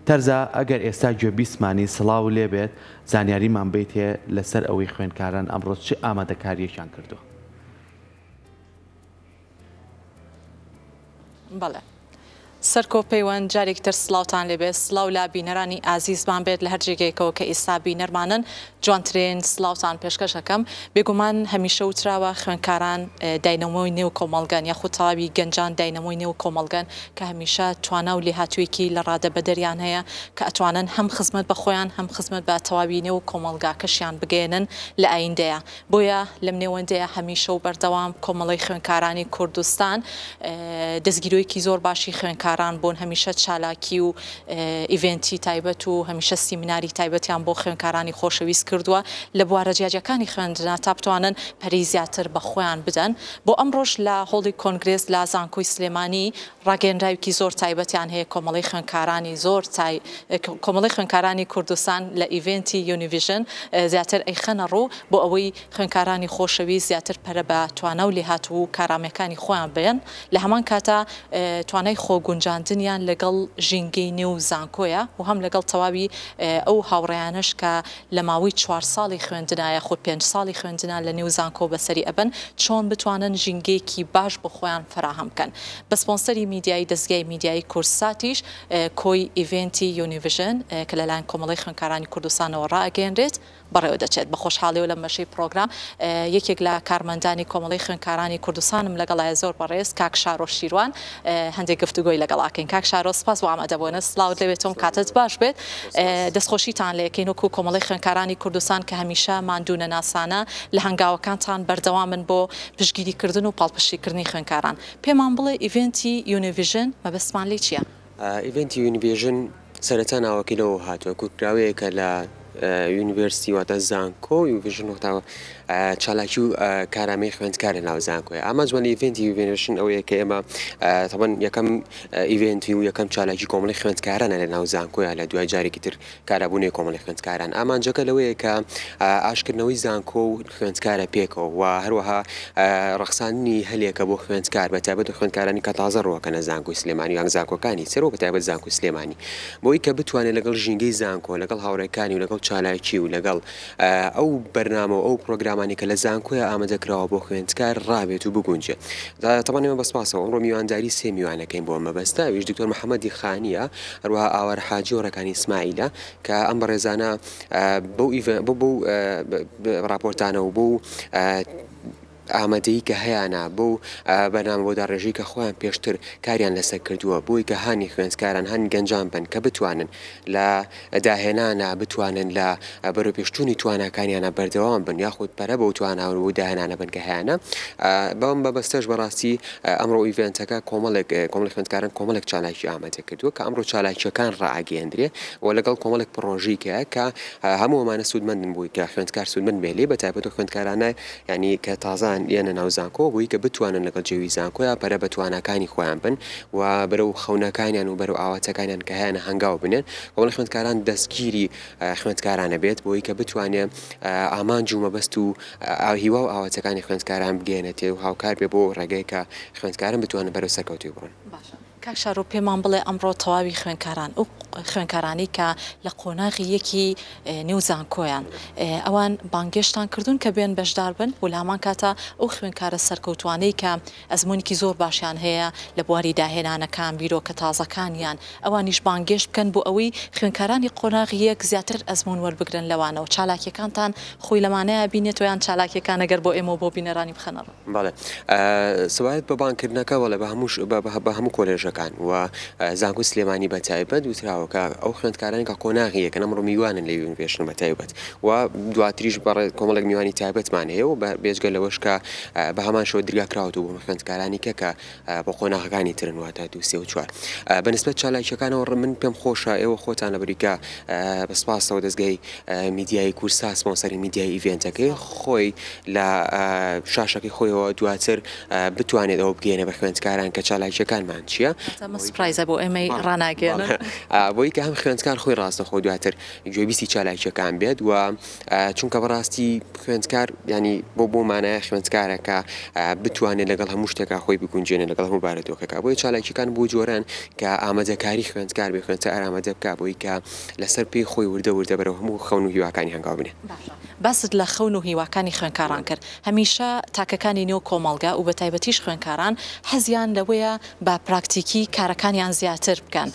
تەرزە ئەگەر ئێستا گوێبیستمانی سڵاو لێبێت زانیاریمان بیتێ لەسەر ئەوەی خوێندکاران ئەمڕۆ چ ئامادەکاریەکیان کردووە. بەڵێ سەرکۆ پەیوەند جارێکتر سڵاوتان لێبێت سڵاو لا بینەرانی ئازیزمان بێت لە هەر جێگەیەکەوە کە ئێستا بینەرمانن جوانترین سڵاوتان پێشکەشەکەم بێگومان هەمیشە وتراوە خوێندکاران داینەمۆی نێو کۆمەڵگەن یاخود تەواوی گەنجان داینەمۆی نێو کۆمەڵگەن کە هەمیشە توانە و لێهاتوویەکی لە ڕادە بەدەریان هەیە کە ئەتوانن هەم خزمەت بە خۆیان هەم خزمەت بە تەواوی نێو کۆمەڵگاکەشیان بگەێنن لە ئایندەیە بۆیە لەم نێوەندەیە هەمیشە و بەردەوام کۆمەڵی خوێندکارانی کوردستان دەستگیرۆیەکی زۆر باشی خوێندکاران بۆن هەمیشە چالاکی و ئیڤنتی تایبەت و هەمیشە سیمیناری تایبەتیان بۆ خوێندکارانی خۆشەویست کردووە لە بوارە جیاجەکانی خوێندنا تا بتوانن پەری زیاتر بە خۆیان بدەن بۆ ئەمڕۆژ لە هۆڵی کۆنگرێس لە زانکۆی سلێمانی ڕاگەنراویکی زۆر تایبەتیان هەیە کۆمەڵی خوێندکارانی زۆر کۆمەڵی خوێندکارانی کوردستان لە ئیڤنتی یونیڤیژن زیاتر ئەیخەنە ڕوو بۆ ئەوەی خوێندکارانی خۆشەویست زیاتر پەرە بە توانە و لێهاتوو و کارامەکانی خۆیان بێن لە هەمان کاتە توانای خۆگونجاندنیان لەگەڵ ژینگەی نێو زانکۆیە و هەم لەگەڵ تەواوی ئەو هاوڕێیانش کە لە ماوەی 4 ساڵی خوێندنایە خۆ 5 ساڵی خوێندنا لە نێو زانکۆ بەسەری ئەبن چۆن بتوانن ژینگەیەکی باش بۆ خۆیان فراهەم بکەن بە سپۆنسەری میدیایی دەستگای میدیایی کورساتیش کۆی ئیڤنتی یونیڤیژن کە لەلایەن کۆمەڵی خوێندکارانی کوردستانەوە ڕائگەێنرێت بەڕێوە دەچێت بە خۆشحاڵی و لە مەشەی پرۆگرام یەکێک لە کارمەندانی کۆمەڵی خوێندکارانی کوردستانم لەگەڵایە زۆر بەڕێز کاک شارۆ شیروان هەندێک گفتوگۆی لەگەڵاکەین کاک شارۆ سپاس بۆ ئامادەبوونە سڵاوت لەوێتم کاتت باش بێت دەستخۆشیتان لە یەکەین وەکو کۆمەڵی خوێندکارانی کوردستان کە هەمیشە ماندوونە ناسانە لە هەنگاوەکانتان بەردەوامن بۆ پشگیریکردن و پاڵپشتیکردنی خوێندکاران پێمان بڵێ ئیڤنتی یونیڤیژن مەبەستمان لێ چییە؟ ئیڤنتی یونیڤیژن سەرەتا ناوەکەیەوە هاتووە کورتراوەیەکە لە یونیڤرسیتی واتە زانکۆ یونیڤیژن وەختاوە چالاکی و کارامەی خوێندکارە ناو زانکۆیە ئەمە جوانی ئیڤنتی یونیڤیژن ئەوەیە کە ئێمە تەبەن یەکەم ئیڤنتی و یەکەم چالاکی کۆمەڵی خوێندکارانە لە ناو زانکۆیە لە دوای جارێکی تر کارابوونی کۆمەڵی خوێندکاران ئامانجەکە لەوەیە کە ئاشکردنەوەی زانکۆ و خوێندکارە پێکەوە و هەروەها ڕەخساندنی هەلێکە بۆ خوێندکار بە تایبەت خوێندکارانی کە تازە ڕۆکەنە زانکۆی سلێمانی یان زانکۆکانی سەرۆ بە تایبەت زانکۆی سلێمانی بۆی کە بتوانێت لەگەڵ ژینگەی زانکۆ لەگەڵ هاوڕێکانی و لەگەڵ چالاکی و لەگەڵ ئەو بەرنامە ئەو پرۆگرامانی کە لە زانکۆیە ئامادەکراوە بۆ خوێندکار ڕابێت و بگونجێ تەمانەوە بەسپاسەوە ئەمڕۆ میوانداری سێ میوانەکەین بۆ مەبەستە ویش دکتۆر محەممەدی خانیە هەروەها ئاوار حاجی و ڕەکانی ئیسماعیلە کە ئەم بەڕێزانە بۆ راپۆرتانە و بۆ ئامادەی کە هەیەە بۆ بەنامە بۆ داڕێژی کە خۆیان پێشتر کاریان لەسەر کردووە بۆی کە هانی خوێندکاران هەن گەنجان بن کە بتوانن لە داهێنانە بتوانن لە بەرەپێشتوونی توانەکانیانە بەردەوام بن یاخود پەرە بۆ تواناون و داهێنانە بن کە هەیەە بەم بەبەستەش بەڕاستی ئەمڕۆ ئیڤنتەکە کۆمەڵی خوێندکاران کۆمەڵێک چالاکی ئامادە کردووە کە ئەمڕۆ چالاکیەکان ڕائگەێنرێ و لەگەڵ کۆمەڵێک پرۆژیکە کە هەمووەمانە سوودمەندن بووی کە خوێندکار سوودمەند بێ لێ بە تایبەت و خوێندکارانە ینی کە تازان یانە ناو زانکۆ بووی کە بتوانن لەگەڵ جێوی زانکۆیە پەرە بە توانەکانی خۆیان بن و بەرەو خەونەکانیان و بەرەو ئاواتەکانیان کە هەیەە هەنگاو بنێن کۆمەڵی خوێندکاران دەستگیری خوێندکارانە بێت بۆی کە بتوانێت ئامانج و مەبەست و هیوا و ئاواتەکانی خوێندکاران بگەێنێتێ و هاوکار بێ بۆ ڕێگەی کە خوێندکاران بتوانن بەرەو سەرکەوتوی بڕۆن. کاک شارۆ پێمان بڵێ ئەمڕۆ تەواوی خوێندکاران ئەو خوێندکارانی کە لە قۆناغی یەکی نێو زانکۆیان ئەوان بانگێشتان کردوون کە بێن بەشدار بن و لامان کاتە ئەو خوێندکارە سەرکەوتوانەی کە ئەزمونێکی زۆر باشیان هەیە لە بواری داهێنانەکان بیرۆکە تازەکانیان ئەوانیش بانگێشت بکەن بۆ ئەوەی خوێندکارانی قۆناغی یەک زیاتر ئەزمون وەربگرن لەوانەوە چالاکیەکانتان خۆی لەمانەیە بینێتۆیان چالاکیەکان ئەگەر بۆ ئێمە بۆ بینەرانی بخەنەڕ بەڵێ سوایت بە بانکردنەکە وڵێ بە هەموو کۆلێژەکان و زانکۆی سلێمانی بە تایبەت وتراوەکە ئەو خوێندکارانی کە قۆناغی یەکەن ئەمڕۆ میوانن لە یونیڤێژن بە تایبەت و دواتریش بەڕێ کۆمەڵێک میوانی تایبەتمان هەیە و بێجگە لەوەش کە بە هەمان شەوە دەرگاکراوەوە بۆ خوێندکارانی کە بۆ قۆناغەکانی ترن واتە 2 و 4 بەنسبەت چالاکیەکانەوە من پێم خۆشە ئێوە خۆتان لە بریکە بەسپاسەوە دەستگای میدیایی کورسا سپۆنسەری میدیای ئیڤنتەکەی خۆی لە شاشەکەی خۆیەوە دواتر بتوانێت ئەوە بگەێنە بە خوێندکاران کە چالاکیەکانمان چییە سپرایزە بۆ ئێمەی ڕناگەێنن بۆی کە هەم خوێندکار خۆی ڕاستە خۆ دواتر گوێبیستی چالاکیەکان بێت و چونکە بەڕاستی خوێندکار ینی بۆ مانایە خوێندکارەکە بتوانێت لەگەڵ هەموو شتێکا خۆی بگونجێنێ لەگەڵ هەموو بارەتۆکەکە بۆی چالاکیەکان بۆ جۆران کە ئامادەکاری خوێندکار بێ خوێندکار ئامادە بکە بۆی کە لەسەر پێی خۆی وردە بەرەو هەموو خەون و هیواکانی هەنگاو بنێ. باست لە خەون و هیواکانی خوێندکاران کرد هەمیشە تاکەکانی نێو کۆمەڵگا و بە تایبەتیش خوێندکاران حەزیان لەوەیە با پراکتیکی کارەکانیان زیاتر بکەن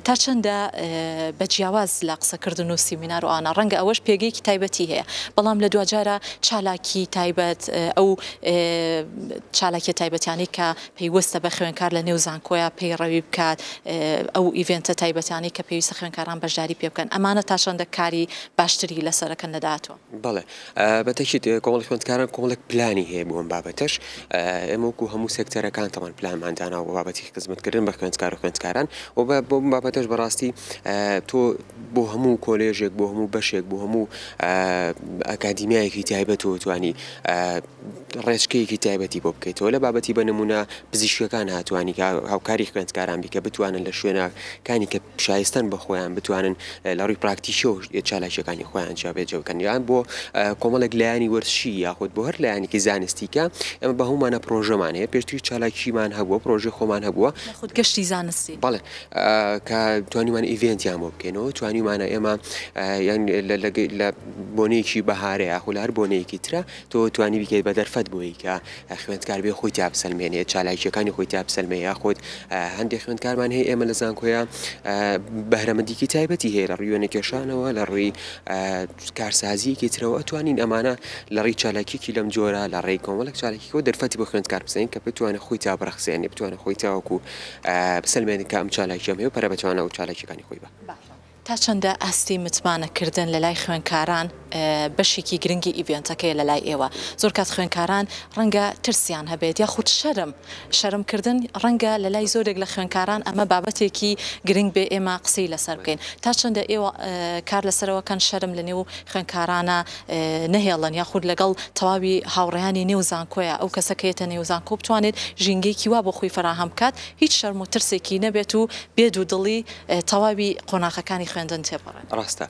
تا چەندە بە جیاواز لە قسەکردن و سیمینار و ئانا ڕەنگە ئەوەش پێگەیەکی تایبەتی هەیە بەڵام لە دوجارە چالاکی تایبەت ئەو چالاکی تایبەتیانی کە پێیوەستە بە خوێندکار لە نێو زانکۆیە پەیڕەوی بکات ئەو ئیڤێنتە تایبەتیانی کە پێویستە خوێندکاران بەشداری پێ بکەن ئەمانە تا چەندە کاری باشتری لەسەرەکەن لەداتەوە. بەڵێ بەتەکیت کۆمەڵی خوێندکاران کۆمەڵێک پلانی هەیە بۆ ئەم بابەتەش ئێمە وەکو هەموو سێکتەرەکان تەمان پلانماندانا و بابەتی خزمەتکردن بە خوێندکار و خوێندکاران و بۆ بابەتەش بەڕاستی تۆ بۆ هەموو کۆلێژێک بۆ هەموو بەشێک بۆ هەموو ئەکادیمیایەکی تایبەت و توانی ڕێچکەیەکی تایبەتی بۆ بکەیتەوە لە بابەتی بە نمونە پزیشکەکان هاتوانی هاوکاری خوێندکاران بیکە بتوانن لە شوێنەکانی کە شایستەن بە خۆیان بتوانن لە ڕووی پراکتیشە و چالاکیەکانی خۆیان جابێجەوکەن یان بۆ کۆمەڵێک لایانی وەرزشی یاخود بۆ هەر لایەنێکی زانستیکە ئەمە بە هەمومانە پرۆژەمان هەیە پێشتری چالاکیمان هەبووە پرۆژێ خۆمان هەبووە خودگەشتی زانستی بەڵێ کە توانیمان ئیڤێنتیان بۆ بکەینەوە توانیمانە ئێمە یان لە بۆنەیەکی بەهارەیە یاخود لە هەر بۆنەیەکی ترە تۆ توانی بکەیت بە دەرفەت بۆی کە خوێندکار بێ خۆی تا بسەلمێنێت چالاکیەکانی خۆی تا بسەلمێ یاخود هەندێک خوێندکارمان هەیە ئێمە لە زانکۆیە بەهرەمەندیکی تایبەتی هەیە لە ڕووی وێنەکێشانەوە لە ڕووی کارسازیەکی ترەوە ئەتوانین ئەمانە لە ڕێی چالاکیکی لەم جۆرە لە ڕێی کۆمەڵێک چالاکیەوە دەرفەتی بە خوێندکار بزانین کە بتوانێت خۆی تا بڕەخسێنێ بتوانێت خۆی تاوەکو بسەلمێنێت کە ئەم چالاکیەم هەیە و پەرە بەتوانە و چالاکیەکانی خۆی بە. تا چەندە ئاستی متمانەکردن لە لای خوێندکاران بەشێکی گرنگی ئیڤێنتەکەی لە لای ئێوە زۆر کات خوێندکاران ڕەنگە ترسیان هەبێت یا خودت شەرمکردن ڕەنگە لە لای زۆرێک لە خوێندکاران ئەمە بابەتێکی گرنگ بێ ئێمە قسەی لەسەر بکەین تا چەندە ئێوە کار لەسەرەوەکەن شەرم لە نێو خوێندکارانە نەهێڵن یاخود لەگەڵ تەواوی هاوڕێیانی نێو زانکۆیە ئەو کەسەکەیەتە نێو زانکۆ بتوانێت ژینگەیەکی وا بۆ خۆی فراهەم بکات هیچ شەرم و ترسێکی نەبێت و بێد و دڵی تەواوی قۆناغەکانی خوێندن تێپەڕێن. ڕاستە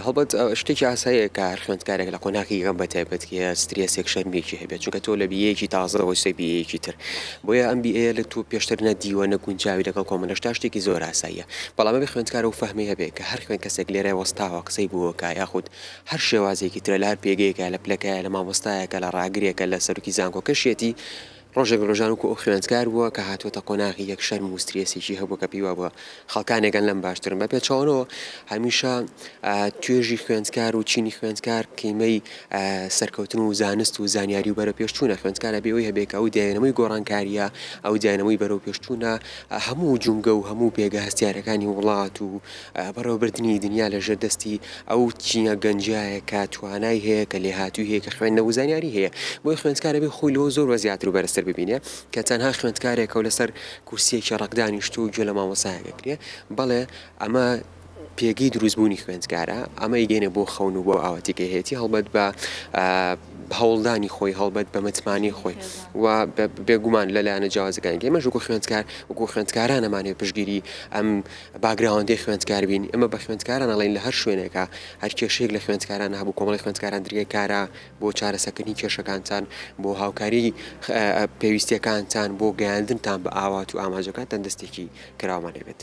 هەڵبەت شتێکی ئاساییە کە هەر خوێندکارێک لە قۆناغی گەم بە تایبەتکە سترێسێک شەرمێکی هەبێت چونکە تۆ لە بیەیەکی تازەەوەی سێ بیەیەکی تر بۆیە ئەم بیئەیە لە تۆ پێشتر نەدیوە نەگونجاوی لەگەڵ کۆمەڵە شتا شتێکی زۆر ئاساییە بەڵام بێ خوێندکار و فەهمی هەبێت کە هەر خوێند کەسێک لێرە وەستاوە قسەی بووەکە یاخود هەر شێوازێکی ترە لە هەر پێگەیەکە لە پلەکەیە لە مامۆستایەکە لە ڕاگرێکە لە سەرکی زانکۆ کەشێتی ڕۆژێک ڕۆژان و ئەو خوێندکار بووە کە هاتوۆتە قۆناغی یەک شەرم و سترێسێکی هەبوو کە پیوا بووە خەڵکانێکەن لەم باشترن بە پێچەوەنەوە هەمیشە توێژی خوێندکار و چینی خوێندکار کەیمەی سەرکەوتن و زانست و زانیاری و بەرە پێشچوونە خوێندکارە بێەوەی هەبێکە ئەو دیانەوەی گۆڕانکاریە ئەو دیانەوەی بەرەو پێشچوونە هەموو جونگە و هەموو پێگە هەستیارەکانی وڵات و بەڕێوەبردننی دنیا لەژێر دەستی ئەو چینە گەنجایە کە توانای هەیە کە لێهاتووی هەیە کە خوێندنە و زانیاری هەیە بۆی خوێندکارە بێ خۆی لەوە زۆر وەزیاتر و بەرزتر ببینێ کە تەنها خوێندکارێکە و لەسەر کورسیەکی ڕقدانیشت و گوێ لە مامۆسایەکەکرێ بەڵێ ئەمە پێگەی دروستبوونی خوێندکارە ئەمە ئیگەینە بۆ خەون و بۆ ئاواتیکە هەیەی هەڵبەت بە هەوڵدانی خۆی هەڵبەت بە متمانی خۆی و بێگومان لەلایەنە جیاوازەکانی ئێمە ژوکو خوێندکار وەکو خوێندکاران ئەمانێ پشگیری ئەم باگراوەندەی خوێندکار بین ئەمە بە خوێندکاران ئەڵێن لە هەر شوێنێکە هەر کێشەیەک لە خوێندکاران هەبوو کۆمەڵی خوێندکاران درێ کارە بۆ چارەسەکردنی کێشەکانتان بۆ هاوکاری پێویستیەکانتان بۆ گەیاندنتان بە ئاوات و ئاماژەکانتان دەستێکی کراوەمان هەبێت.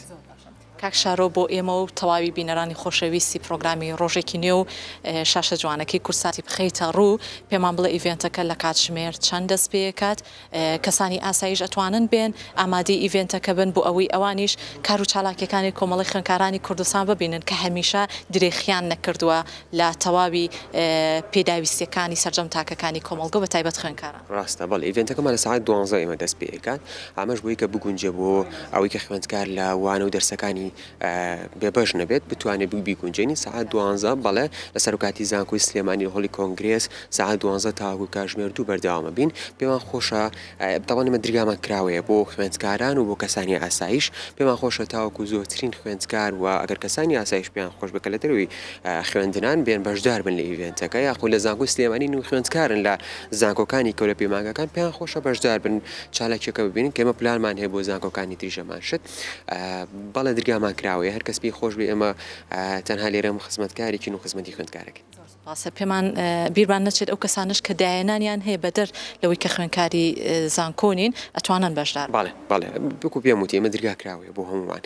کاک شارۆ بۆ ئێمە و تەواوی بینەرانی خۆشەویستی پرۆگرامی ڕۆژێکی نوێ و شاشە جوانەکەی کورساتی بخەیتە ڕوو پێمان بڵێ ئیڤێنتەکە لە کاتژمێر چەند دەست پێکات کەسانی ئاسایش ئەتوانن بێن ئامادەی ئیڤێنتەکە بن بۆ ئەوەی ئەوانیش کار و چالاکیەکانی کۆمەڵی خوێندکارانی کوردستان ببینن کە هەمیشە درێخیان نەکردووە لە تەواوی پێداویستیەکانی سەرجەم تاکەکانی کۆمەڵگە بە تایبەت خوێندکاران. ڕاستە بەڵێ ئیڤێنتەکەمان لە ساعت 12 ئێمە دەست پێکات ئامەش بۆی کە بگونجە بۆ ئەوەی کە خوێندکار لە وانە و دەرسەکانی بێبەش نەبێت بتوانێت بیگونجێنی ساعت 12 بەڵێ لە سەرۆکاتی زانکۆی سلێمانی هۆڵی کۆنگرێس ساعت 12 تاکو کاتژمێر 2 بەردەوامە بین پێمان خۆشە دەڵێمە دریامان کراوەیە بۆ خوێندکاران و بۆ کەسانی ئاسایش پێمان خۆشە تاوەکو زۆرترین خوێندکار و ئەگەر کەسانی ئاسایش پێیان خۆش بکە لە دەروی خوێندنان بێن بەشدار بن لە ئیڤێنتەکە یاخۆ لە زانکۆی سلێمانی و خوێندکارن لە زانکۆکانی کەورە پەیمانگەکان پێیان خۆشە بەشدار بن چالاکیەکە ببینن کە ئێمە پلانمان هەیە بۆ زانکۆکانی تریژەمان شت بەڵێ دریامان کراوەیە هەر کەس پێی خۆش بێ ئێمە تەنها لێرەم خزمەتکارێکین و خزمەتی خوێندکارێکی باسە پێمان بیرمان نەچێت ئەو کەسانش کە دایەنانیان هەیە بەدەر لەوەی کە خوێندکاری زانکۆنین ئەتوانن بەشدار بەڵێ بکو پێم وتی ئێمە درگا کراوەیە بۆ هەمووان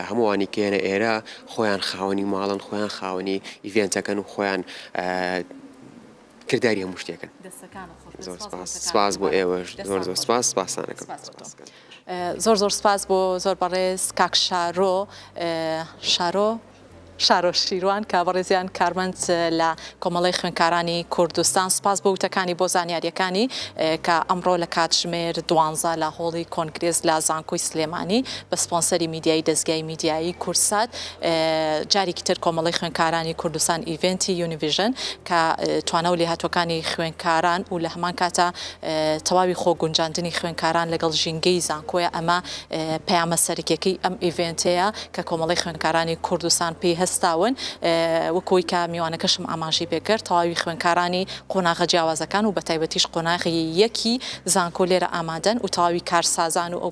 هەمووانی کێنە ئێرە خۆیان خاوەنی ماڵن خۆیان خاوەنی ئیڤێنتەکەن و خۆیان کردداری هەموو شتێکن سپاس بۆ ئێوەش زۆر سپاس سپاسانەکەم زۆر سپاس بۆ زۆر بەڕێز کاک شارۆ شیروان کە بەڕێزیان کارمەند لە کۆمەڵی خوێندکارانی کوردستان سپاس بۆ وتەکانی بۆ زانیاریەکانی کە ئەمڕۆ لە کاتژمێر 12 لە هۆڵی کۆنگرێز لە زانکۆی سلێمانی بە سپۆنسەری میدیایی دەستگای میدیایی کورسات جارێکی تر کۆمەڵی خوێندکارانی کوردستان ئیڤێنتی یونیڤژن کە توانە و لێهاتوەکانی خوێندکاران و لە هەمان کاتە تەواوی خۆگونجاندنی خوێندکاران لەگەڵ ژینگەی زانکۆیە ئەمە پەیامە سەرەکیەکەی ئەم ئیڤێنتەیە کە کۆمەڵی خوێندکارانی کوردستان پێی هەستاون وەکۆی کە میوانەکەشم ئاماژی پێکرد تەواوی خوێندکارانی قۆناغە جیاوازەکان و بە تایبەتیش قۆناغی یەکی زانکۆ لێرە ئامادەن و تەواوی کارسازان و ئەو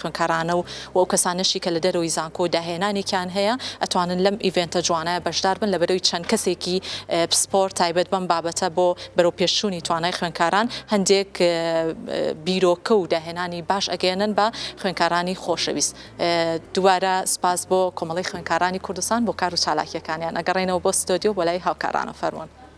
خوێندکارانە و ئەو کەسانشی کە لە دەرەوەی زانکۆ داهێنانێکیان هەیە ئەتوانن لەم ئیڤێنتە جوانایە بەشدار بن لەبەرەوەی چەند کەسێکی پسپۆرت تایبەت بەم بابەتە بۆ بەرەو پێشچوونی توانای خوێندکاران هەندێک بیرۆکە و داهێنانی باش ئەگەێنن بە خوێندکارانی خۆشەویست دووارە سپاس بۆ کۆمەڵی خوێندکارانی کوردستان بۆ کار و چالاکیەکانیان ئەگەڕێنەوە بۆ ستۆدیۆ بۆ لای هاوکارانە فەرموون